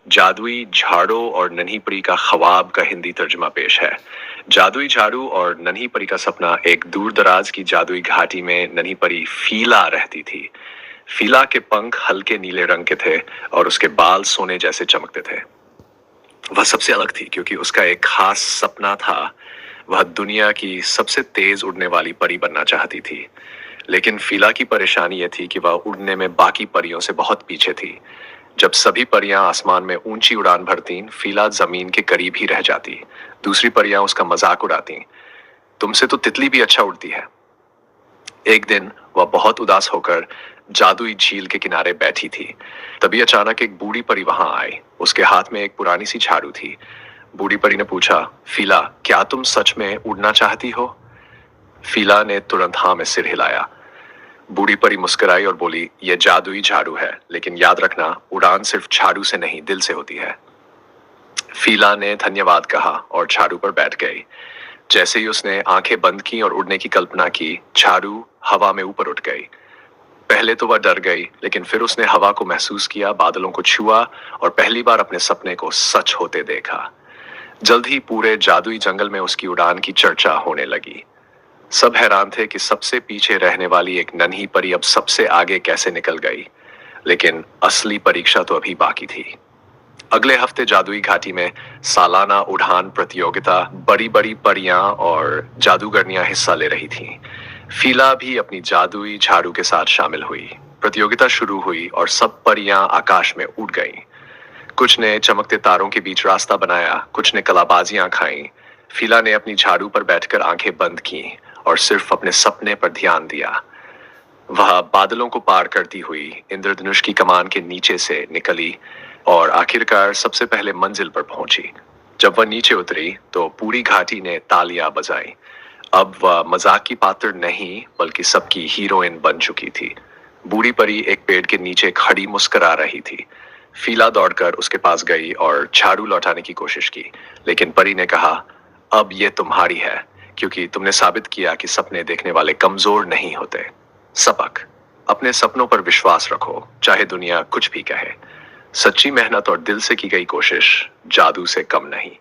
जादुई झाड़ू और नन्ही परी का ख्वाब का हिंदी तर्जुमा पेश है। जादुई झाड़ू और नन्ही परी का सपना। एक दूर दराज की जादुई घाटी में नन्ही परी फीला रहती थी। फीला के पंख हल्के नीले रंग के थे और उसके बाल सोने जैसे चमकते थे। वह सबसे अलग थी क्योंकि उसका एक खास सपना था। वह दुनिया की सबसे तेज उड़ने वाली परी बनना चाहती थी। लेकिन फीला की परेशानी यह थी कि वह उड़ने में बाकी परियों से बहुत पीछे थी। जब सभी परियां आसमान में ऊंची उड़ान भरतीं, फीला जमीन के करीब ही रह जाती। दूसरी परियां उसका मजाक उड़ाती। तुमसे तो तितली भी अच्छा उड़ती है। एक दिन वह बहुत उदास होकर जादुई झील के किनारे बैठी थी। तभी अचानक एक बूढ़ी परी वहां आई। उसके हाथ में एक पुरानी सी झाड़ू थी। बूढ़ी परी ने पूछा, फीला, क्या तुम सच में उड़ना चाहती हो? फीला ने तुरंत हाँ में सिर हिलाया। बूढ़ी परी मुस्कुराई और बोली, यह जादुई झाड़ू है, लेकिन याद रखना, उड़ान सिर्फ झाड़ू से नहीं, दिल से होती है। फीला ने धन्यवाद कहा और झाड़ू पर बैठ गई। जैसे ही उसने आंखें बंद की और उड़ने की कल्पना की, झाड़ू हवा में ऊपर उठ गई। पहले तो वह डर गई, लेकिन फिर उसने हवा को महसूस किया, बादलों को छुआ और पहली बार अपने सपने को सच होते देखा। जल्द ही पूरे जादुई जंगल में उसकी उड़ान की चर्चा होने लगी। सब हैरान थे कि सबसे पीछे रहने वाली एक नन्ही परी अब सबसे आगे कैसे निकल गई। लेकिन असली परीक्षा तो अभी बाकी थी। अगले हफ्ते जादुई घाटी में सालाना उड़ान प्रतियोगिता। बड़ी बड़ी परियां और जादूगरनियां हिस्सा ले रही थीं। फीला भी अपनी जादुई झाड़ू के साथ शामिल हुई। प्रतियोगिता शुरू हुई और सब परियां आकाश में उड़ गईं। कुछ ने चमकते तारों के बीच रास्ता बनाया, कुछ ने कलाबाजियां खाई। फीला ने अपनी झाड़ू पर बैठकर आंखें बंद की और सिर्फ अपने सपने पर ध्यान दिया। वह बादलों को पार करती हुई इंद्रधनुष की कमान के नीचे से निकली और आखिरकार सबसे पहले मंजिल पर पहुंची। जब वह नीचे उतरी तो पूरी घाटी ने तालियां बजाई। अब वह मजाक की पात्र नहीं, बल्कि सबकी हीरोइन बन चुकी थी। बूढ़ी परी एक पेड़ के नीचे खड़ी मुस्कुरा रही थी। फीला दौड़कर उसके पास गई और झाड़ू लौटाने की कोशिश की, लेकिन परी ने कहा, अब ये तुम्हारी है, क्योंकि तुमने साबित किया कि सपने देखने वाले कमजोर नहीं होते। सबक: अपने सपनों पर विश्वास रखो, चाहे दुनिया कुछ भी कहे। सच्ची मेहनत और दिल से की गई कोशिश जादू से कम नहीं।